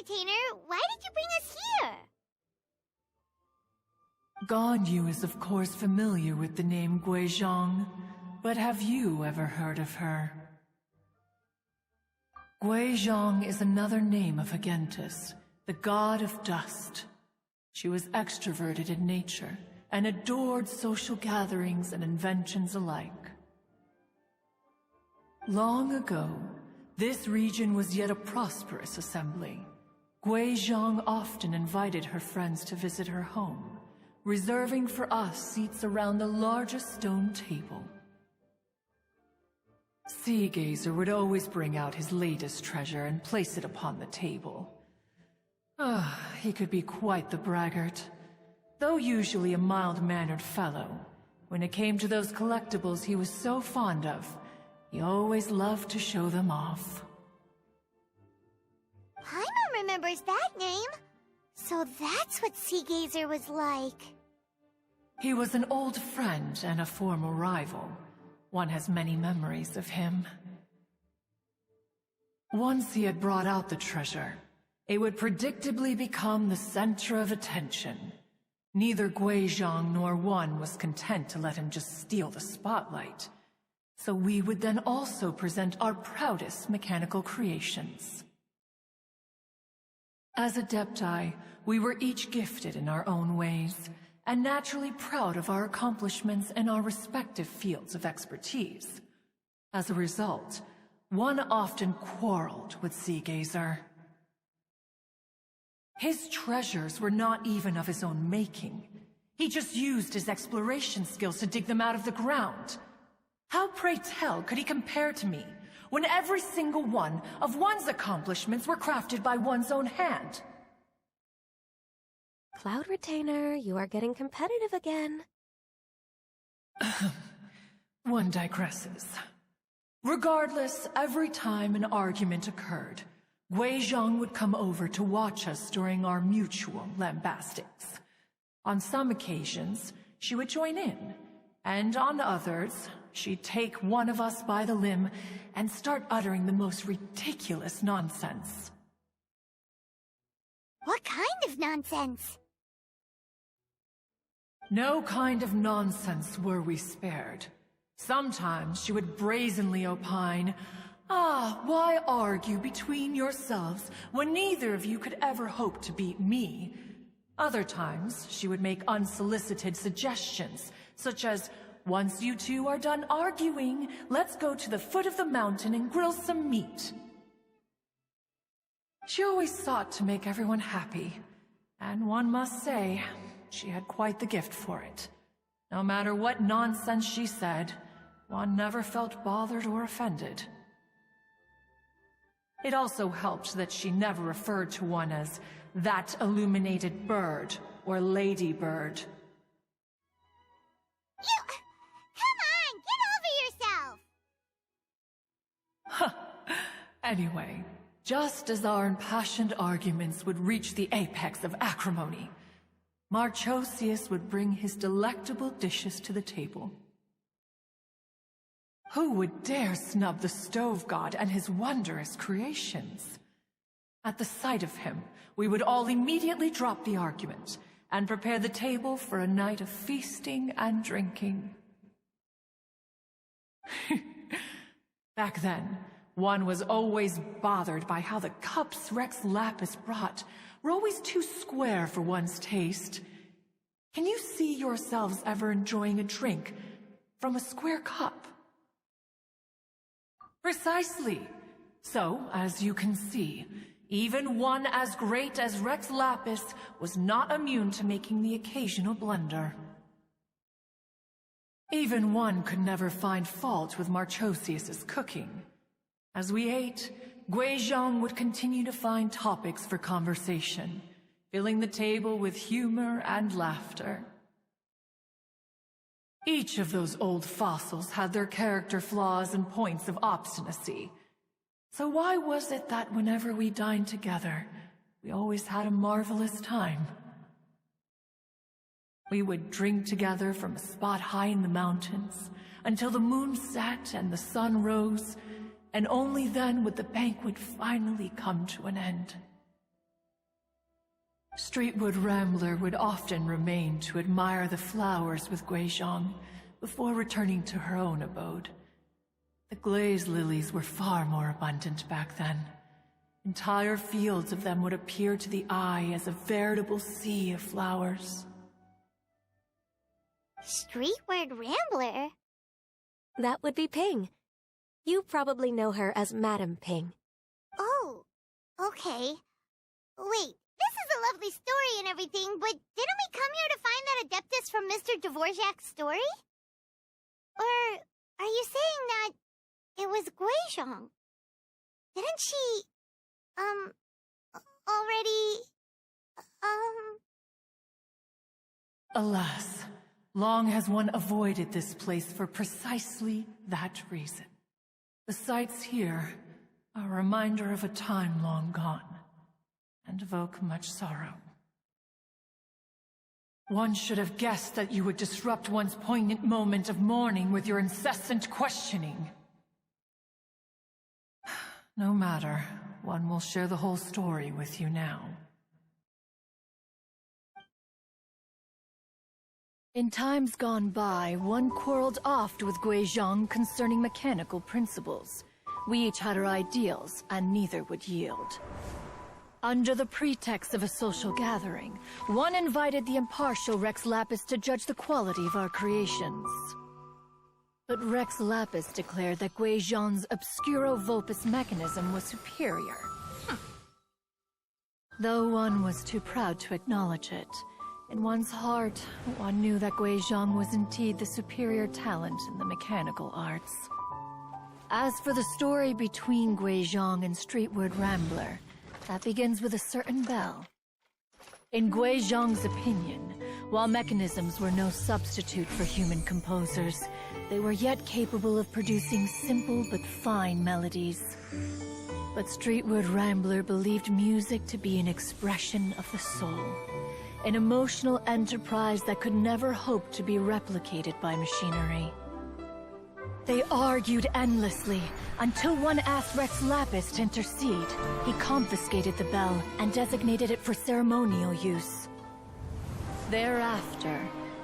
Retainer. Why did you bring us here? Ganyu is of course familiar with the name Guizhong, but have you ever heard of her? Guizhong is another name of Agentis, the god of dust. She was extroverted in nature and adored social gatherings and inventions alike. Long ago, this region was yet a prosperous assembly. Guizhong often invited her friends to visit her home, reserving for us seats around the largest stone table. Sea Gazer would always bring out his latest treasure and place it upon the table. He could be quite the braggart. Though usually a mild-mannered fellow, when it came to those collectibles he was so fond of, he always loved to show them off. Paimon remembers that name. So that's what Sea Gazer was like. He was an old friend and a former rival. One has many memories of him. Once he had brought out the treasure, it would predictably become the center of attention. Neither Guizhong nor one was content to let him just steal the spotlight. So we would then also present our proudest mechanical creations. As Adepti, we were each gifted in our own ways, and naturally proud of our accomplishments in our respective fields of expertise. As a result, one often quarreled with Sea Gazer. His treasures were not even of his own making. He just used his exploration skills to dig them out of the ground. How, pray tell, could he compare to me, when every single one of one's accomplishments were crafted by one's own hand? Cloud Retainer, you are getting competitive again. One digresses. Regardless, every time an argument occurred, Guizhong would come over to watch us during our mutual lambastics. On some occasions, she would join in, and on others, she'd take one of us by the limb and start uttering the most ridiculous nonsense. What kind of nonsense? No kind of nonsense were we spared. Sometimes she would brazenly opine, why argue between yourselves when neither of you could ever hope to beat me? Other times, she would make unsolicited suggestions, such as, once you two are done arguing, let's go to the foot of the mountain and grill some meat. She always sought to make everyone happy, and one must say, she had quite the gift for it. No matter what nonsense she said, one never felt bothered or offended. It also helped that she never referred to one as that illuminated bird or ladybird. Come on, get over yourself! Anyway, just as our impassioned arguments would reach the apex of acrimony, Marchosius would bring his delectable dishes to the table. Who would dare snub the stove god and his wondrous creations? At the sight of him, we would all immediately drop the argument and prepare the table for a night of feasting and drinking. Back then, one was always bothered by how the cups Rex Lapis brought were always too square for one's taste. Can you see yourselves ever enjoying a drink from a square cup? Precisely. So, as you can see, even one as great as Rex Lapis was not immune to making the occasional blunder. Even one could never find fault with Marchosius's cooking. As we ate, Guizhong would continue to find topics for conversation, filling the table with humor and laughter. Each of those old fossils had their character flaws and points of obstinacy. So why was it that whenever we dined together, we always had a marvelous time? We would drink together from a spot high in the mountains until the moon set and the sun rose, and only then would the banquet finally come to an end. Streetwood Rambler would often remain to admire the flowers with Guizhong before returning to her own abode. The glaze lilies were far more abundant back then. Entire fields of them would appear to the eye as a veritable sea of flowers. Streetward Rambler? That would be Ping. You probably know her as Madam Ping. Oh, okay. Wait, this is a lovely story and everything, but didn't we come here to find that Adeptus from Mr. Dvorak's story? Or are you saying that it was Guizhong? Didn't she, already, Alas, long has one avoided this place for precisely that reason. The sights here are a reminder of a time long gone, and evoke much sorrow. One should have guessed that you would disrupt one's poignant moment of mourning with your incessant questioning. No matter, one will share the whole story with you now. In times gone by, one quarreled oft with Guizhong concerning mechanical principles. We each had our ideals, and neither would yield. Under the pretext of a social gathering, one invited the impartial Rex Lapis to judge the quality of our creations. But Rex Lapis declared that Guizhong's Obscuro Vulpus mechanism was superior. Though one was too proud to acknowledge it, in one's heart, one knew that Guizhong was indeed the superior talent in the mechanical arts. As for the story between Guizhong and Streetward Rambler, that begins with a certain bell. In Guizhong's opinion, while mechanisms were no substitute for human composers, they were yet capable of producing simple but fine melodies. But Streetward Rambler believed music to be an expression of the soul, an emotional enterprise that could never hope to be replicated by machinery. They argued endlessly, until one asked Rex Lapis to intercede. He confiscated the bell and designated it for ceremonial use. Thereafter,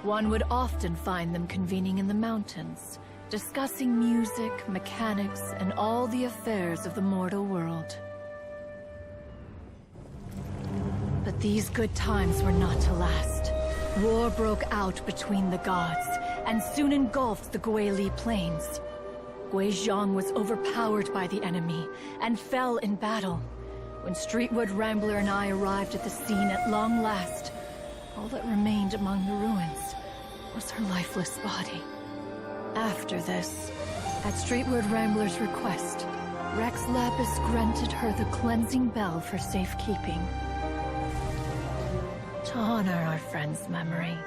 one would often find them convening in the mountains, discussing music, mechanics, and all the affairs of the mortal world. But these good times were not to last. War broke out between the gods, and soon engulfed the Guili Plains. Guizhong was overpowered by the enemy, and fell in battle. When Streetwood Rambler and I arrived at the scene at long last, all that remained among the ruins was her lifeless body. After this, at Streetwood Rambler's request, Rex Lapis granted her the cleansing bell for safekeeping. To honor our friend's memory,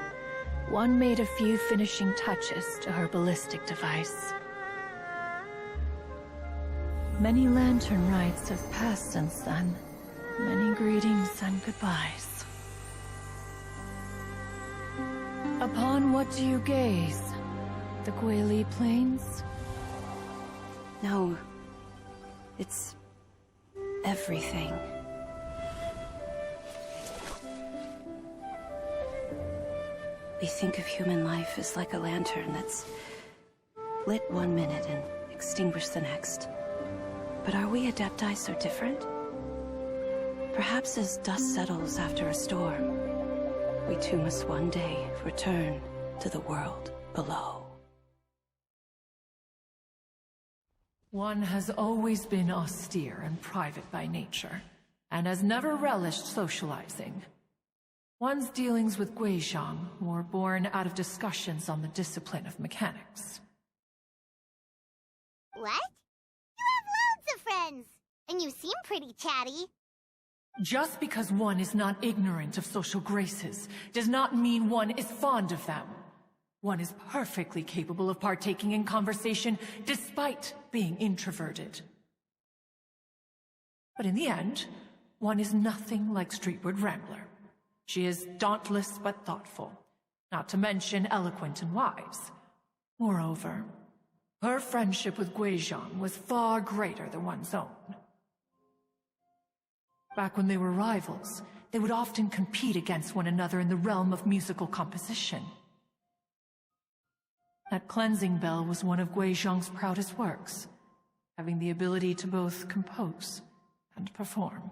one made a few finishing touches to her ballistic device. Many Lantern Rites have passed since then. Many greetings and goodbyes. Upon what do you gaze? The Guili Plains? No. It's everything. We think of human life as like a lantern that's lit one minute and extinguished the next. But are we Adepti so different? Perhaps as dust settles after a storm, we too must one day return to the world below. One has always been austere and private by nature, and has never relished socializing. One's dealings with Guizhong were born out of discussions on the discipline of mechanics. What? You have loads of friends, and you seem pretty chatty. Just because one is not ignorant of social graces does not mean one is fond of them. One is perfectly capable of partaking in conversation despite being introverted. But in the end, one is nothing like Streetwood Rambler. She is dauntless but thoughtful, not to mention eloquent and wise. Moreover, her friendship with Guizhong was far greater than one's own. Back when they were rivals, they would often compete against one another in the realm of musical composition. That cleansing bell was one of Guizhong's proudest works, having the ability to both compose and perform.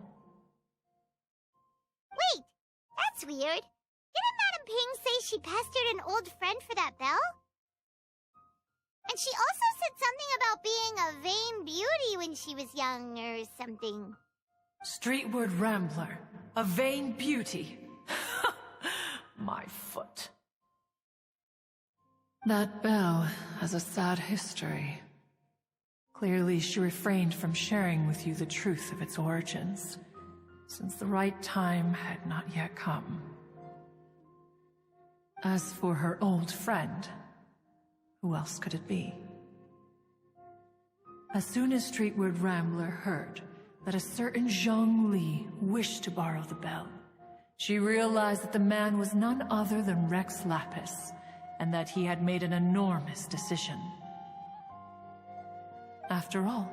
Wait, that's weird. Didn't Madame Ping say she pestered an old friend for that bell? And she also said something about being a vain beauty when she was young or something. Streetward Rambler, a vain beauty. My foot. That bell has a sad history. Clearly, she refrained from sharing with you the truth of its origins, since the right time had not yet come. As for her old friend, who else could it be? As soon as Streetward Rambler heard that a certain Zhongli wished to borrow the bell, she realized that the man was none other than Rex Lapis, and that he had made an enormous decision. After all,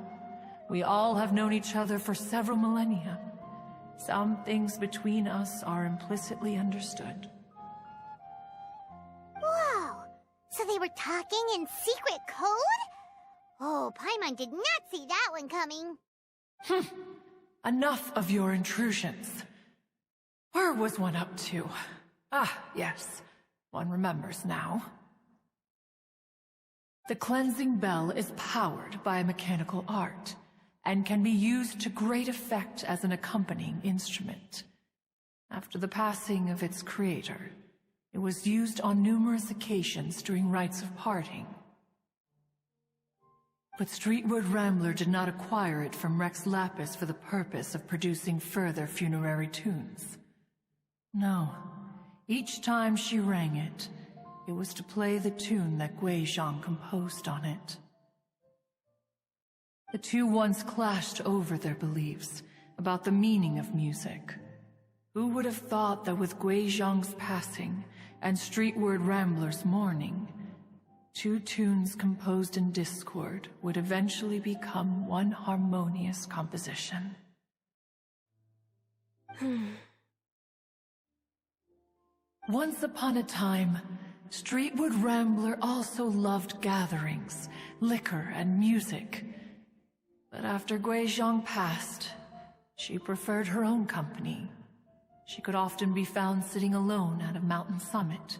we all have known each other for several millennia. Some things between us are implicitly understood. Whoa! So they were talking in secret code? Oh, Paimon did not see that one coming. Enough of your intrusions. Where was one up to? Ah, yes. One remembers now. The cleansing bell is powered by a mechanical art, and can be used to great effect as an accompanying instrument. After the passing of its creator, it was used on numerous occasions during rites of parting. But Streetward Rambler did not acquire it from Rex Lapis for the purpose of producing further funerary tunes. No. Each time she rang it, it was to play the tune that Guizhong composed on it. The two once clashed over their beliefs about the meaning of music. Who would have thought that with Guizhong's passing and Streetward Rambler's mourning, two tunes composed in discord would eventually become one harmonious composition? Once upon a time, Streetward Rambler also loved gatherings, liquor, and music. But after Guizhong passed, she preferred her own company. She could often be found sitting alone at a mountain summit,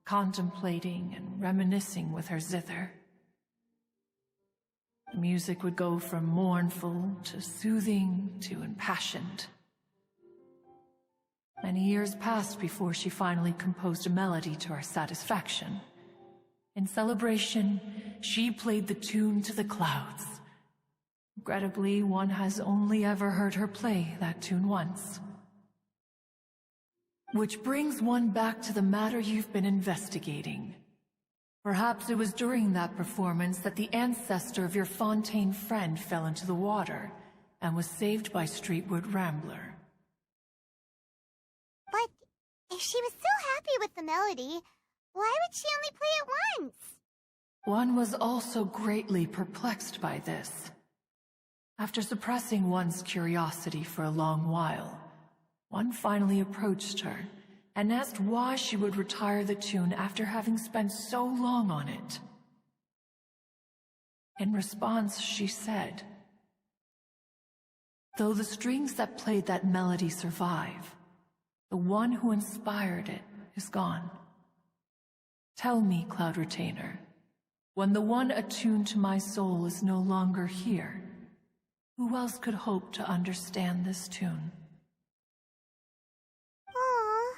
contemplating and reminiscing with her zither. The music would go from mournful to soothing to impassioned. Many years passed before she finally composed a melody to her satisfaction. In celebration, she played the tune to the clouds. Regrettably, one has only ever heard her play that tune once. Which brings one back to the matter you've been investigating. Perhaps it was during that performance that the ancestor of your Fontaine friend fell into the water and was saved by Streetward Rambler. But if she was so happy with the melody, why would she only play it once? One was also greatly perplexed by this. After suppressing one's curiosity for a long while, one finally approached her and asked why she would retire the tune after having spent so long on it. In response, she said, "Though the strings that played that melody survive, the one who inspired it is gone. Tell me, Cloud Retainer, when the one attuned to my soul is no longer here, who else could hope to understand this tune?" Aw,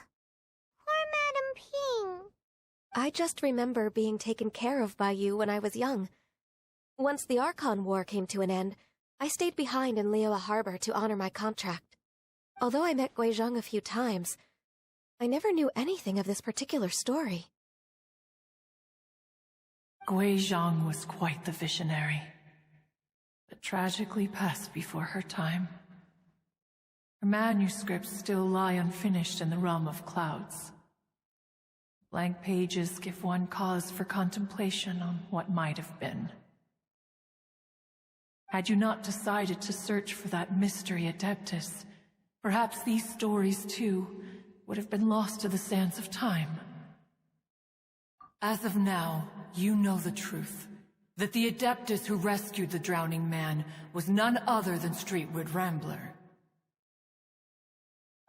poor Madame Ping. I just remember being taken care of by you when I was young. Once the Archon War came to an end, I stayed behind in Liyue Harbor to honor my contract. Although I met Guizhong a few times, I never knew anything of this particular story. Guizhong was quite the visionary, but tragically passed before her time. Her manuscripts still lie unfinished in the realm of clouds. Blank pages give one cause for contemplation on what might have been. Had you not decided to search for that mystery Adeptus, Perhaps these stories, too, would have been lost to the sands of time. As of now, you know the truth. That the Adeptus who rescued the drowning man was none other than Streetwood Rambler.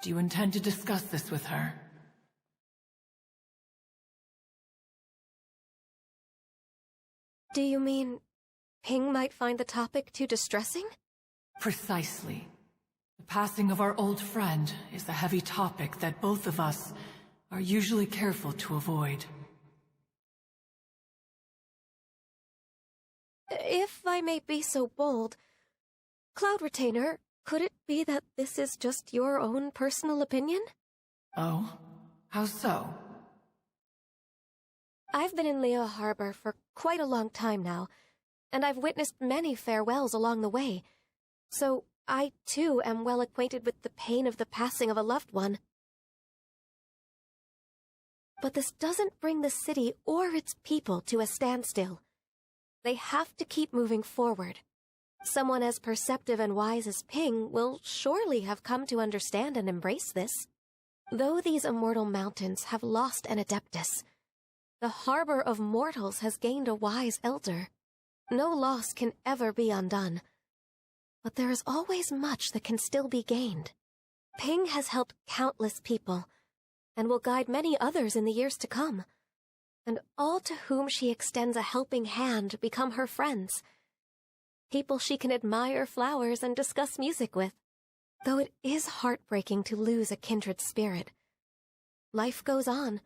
Do you intend to discuss this with her? Do you mean Ping might find the topic too distressing? Precisely. The passing of our old friend is a heavy topic that both of us are usually careful to avoid. If I may be so bold, Cloud Retainer, could it be that this is just your own personal opinion? Oh? How so? I've been in Liyue Harbor for quite a long time now, and I've witnessed many farewells along the way, so I too am well acquainted with the pain of the passing of a loved one. But this doesn't bring the city or its people to a standstill. They have to keep moving forward. Someone as perceptive and wise as Ping will surely have come to understand and embrace this. Though these immortal mountains have lost an Adeptus, the harbor of mortals has gained a wise elder. No loss can ever be undone, but there is always much that can still be gained. Ping has helped countless people, and will guide many others in the years to come. And all to whom she extends a helping hand become her friends. People she can admire flowers and discuss music with. Though it is heartbreaking to lose a kindred spirit, life goes on,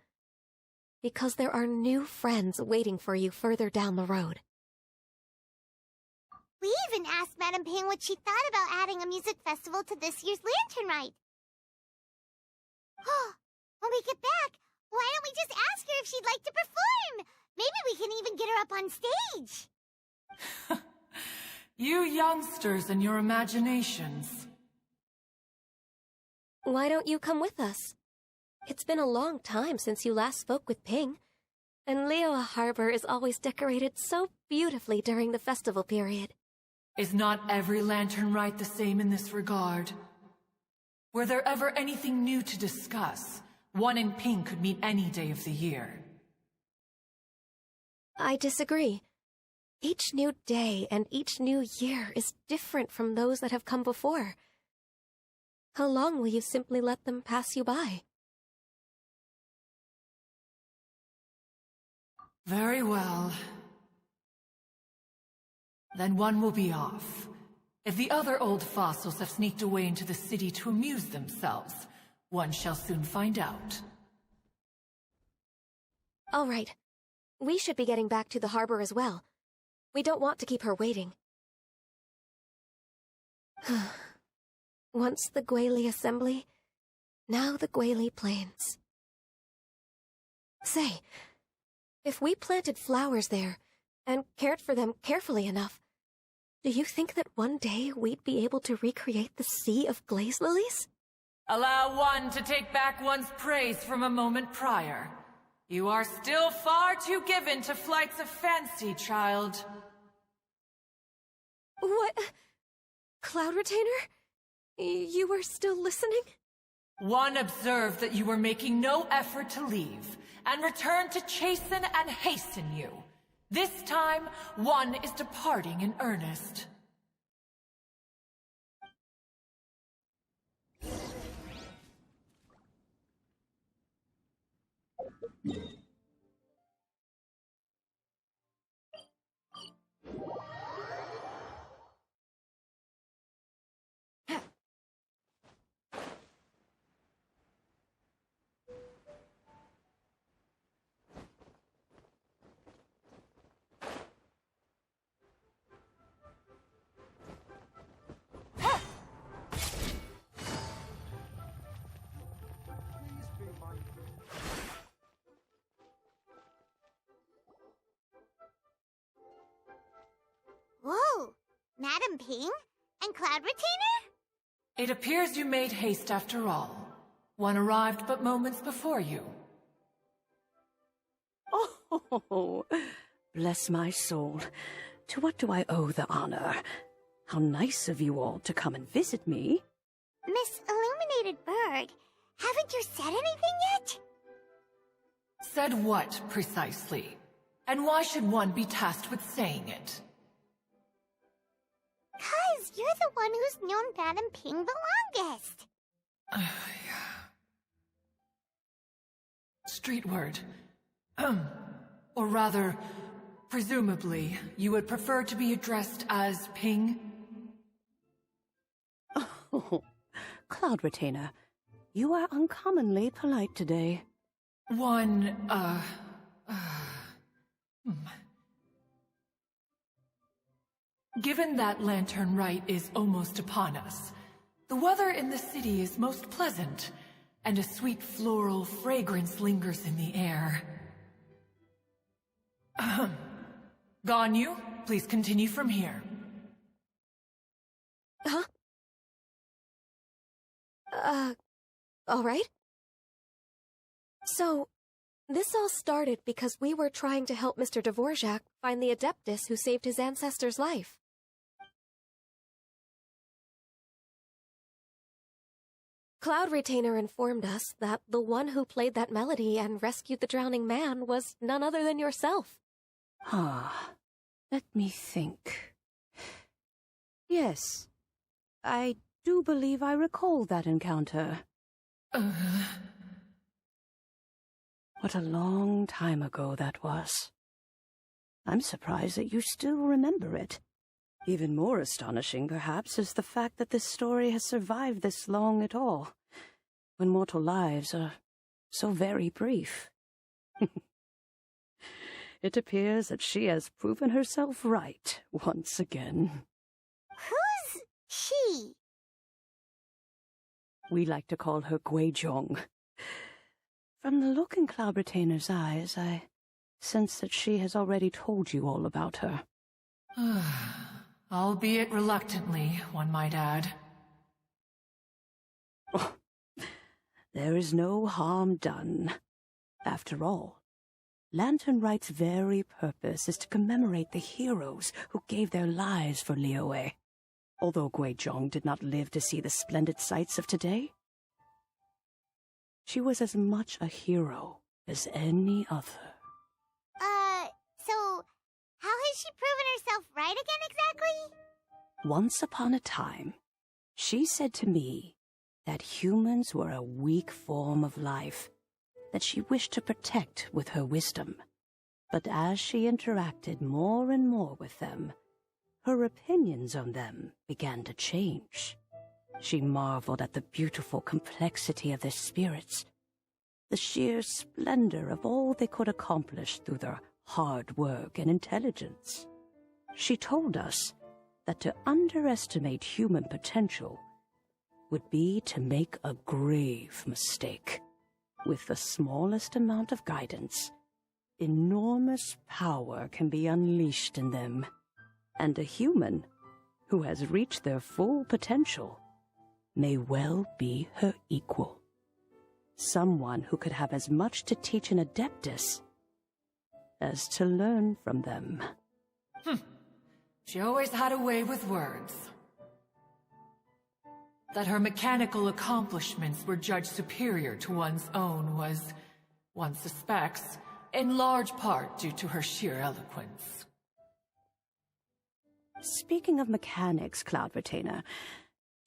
because there are new friends waiting for you further down the road. We even asked Madame Ping what she thought about adding a music festival to this year's Lantern Rite. When we get back, why don't we just ask her if she'd like to perform? Maybe we can even get her up on stage. You youngsters and your imaginations. Why don't you come with us? It's been a long time since you last spoke with Ping, and Liyue Harbor is always decorated so beautifully during the festival period. Is not every Lantern Rite the same in this regard? Were there ever anything new to discuss? One in Ping could meet any day of the year. I disagree. Each new day and each new year is different from those that have come before. How long will you simply let them pass you by? Very well. Then one will be off. If the other old fossils have sneaked away into the city to amuse themselves, one shall soon find out. All right. We should be getting back to the harbor as well. We don't want to keep her waiting. Once the Guili Assembly, now the Guili Plains. Say, if we planted flowers there, and cared for them carefully enough, do you think that one day we'd be able to recreate the sea of glaze lilies? Allow one to take back one's praise from a moment prior. You are still far too given to flights of fancy, child. What? Cloud Retainer? You were still listening? One observed that you were making no effort to leave, and returned to chasten and hasten you. This time, one is departing in earnest. Whoa! Madame Ping? And Cloud Retainer? It appears you made haste after all. One arrived but moments before you. Oh, bless my soul. To what do I owe the honor? How nice of you all to come and visit me. Miss Illumina educated bird. Haven't you said anything yet? Said what, precisely? And why should one be tasked with saying it? 'Cause you're the one who's known Madam Ping the longest. Street word. Or rather, presumably, you would prefer to be addressed as Ping? Oh, Cloud Retainer, you are uncommonly polite today. Given that Lantern Rite is almost upon us, the weather in the city is most pleasant, and a sweet floral fragrance lingers in the air. Ganyu, please continue from here. Huh? All right. So, this all started because we were trying to help Mr. Dvorak find the Adeptus who saved his ancestor's life. Cloud Retainer informed us that the one who played that melody and rescued the drowning man was none other than yourself. Let me think. Yes, I do believe I recall that encounter. What a long time ago that was. I'm surprised that you still remember it. Even more astonishing, perhaps, is the fact that this story has survived this long at all, when mortal lives are so very brief. It appears that she has proven herself right once again. Who's she? We like to call her Guizhong. From the look in Cloud Retainer's eyes, I sense that she has already told you all about her. Albeit reluctantly, one might add. Oh, there is no harm done. After all, Lantern Rite's very purpose is to commemorate the heroes who gave their lives for Liyue. Although Guizhong did not live to see the splendid sights of today, she was as much a hero as any other. So, how has she proven herself right again exactly? Once upon a time, she said to me that humans were a weak form of life that she wished to protect with her wisdom. But as she interacted more and more with them, her opinions on them began to change. She marveled at the beautiful complexity of their spirits, the sheer splendor of all they could accomplish through their hard work and intelligence. She told us that to underestimate human potential would be to make a grave mistake. With the smallest amount of guidance, enormous power can be unleashed in them, and a human who has reached their full potential may well be her equal. Someone who could have as much to teach an Adeptus as to learn from them. She always had a way with words. That her mechanical accomplishments were judged superior to one's own was, one suspects, in large part due to her sheer eloquence. Speaking of mechanics, Cloud Retainer,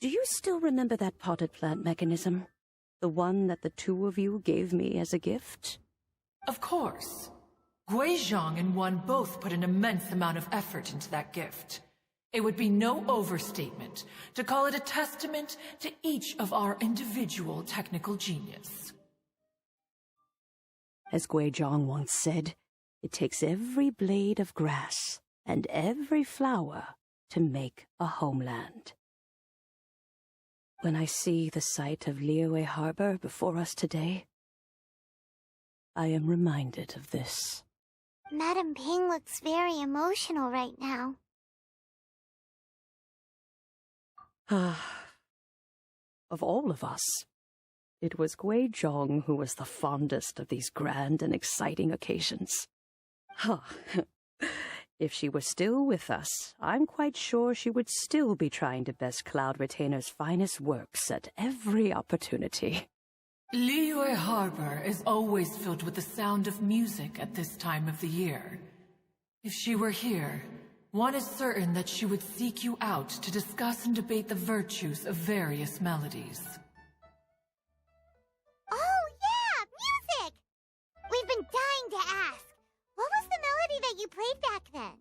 do you still remember that potted plant mechanism? The one that the two of you gave me as a gift? Of course. Guizhong and one both put an immense amount of effort into that gift. It would be no overstatement to call it a testament to each of our individual technical genius. As Guizhong once said, it takes every blade of grass and every flower to make a homeland. When I see the sight of Liyue Harbor before us today, I am reminded of this. Madam Ping looks very emotional right now. Of all of us, it was Guizhong who was the fondest of these grand and exciting occasions. If she were still with us, I'm quite sure she would still be trying to best Cloud Retainer's finest works at every opportunity. Liyue Harbor is always filled with the sound of music at this time of the year. If she were here, one is certain that she would seek you out to discuss and debate the virtues of various melodies. Oh, yeah! Music! We've been dying to ask. What was the melody that you played back then?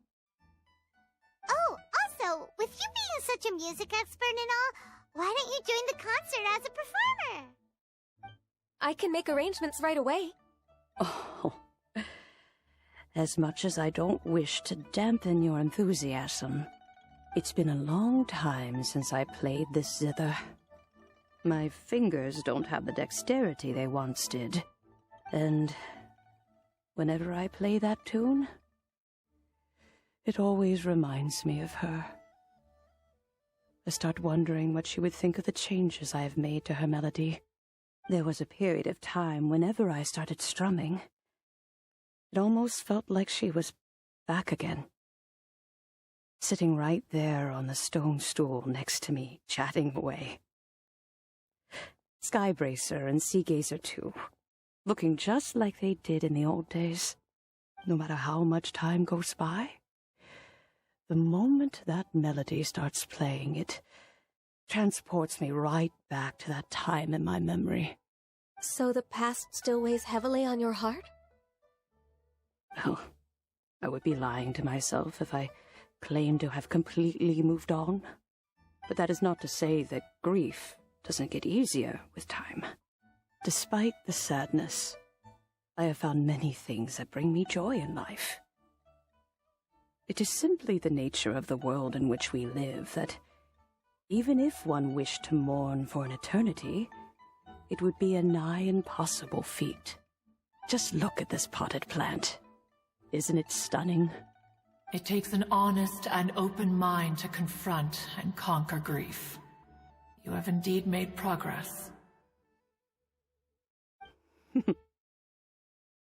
Oh, also, with you being such a music expert and all, why don't you join the concert as a performer? I can make arrangements right away. Oh, as much as I don't wish to dampen your enthusiasm, it's been a long time since I played this zither. My fingers don't have the dexterity they once did, and whenever I play that tune, it always reminds me of her. I start wondering what she would think of the changes I have made to her melody. There was a period of time whenever I started strumming, it almost felt like she was back again. Sitting right there on the stone stool next to me, chatting away. Skybracer and Seagazer too, looking just like they did in the old days. No matter how much time goes by, the moment that melody starts playing, it transports me right back to that time in my memory. So the past still weighs heavily on your heart? Well, I would be lying to myself if I claimed to have completely moved on. But that is not to say that grief doesn't get easier with time. Despite the sadness, I have found many things that bring me joy in life. It is simply the nature of the world in which we live that, even if one wished to mourn for an eternity, it would be a nigh impossible feat. Just look at this potted plant. Isn't it stunning? It takes an honest and open mind to confront and conquer grief. You have indeed made progress.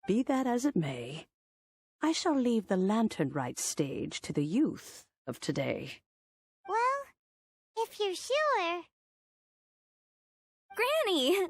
Be that as it may, I shall leave the Lantern Rite stage to the youth of today. Well, if you're sure. Granny!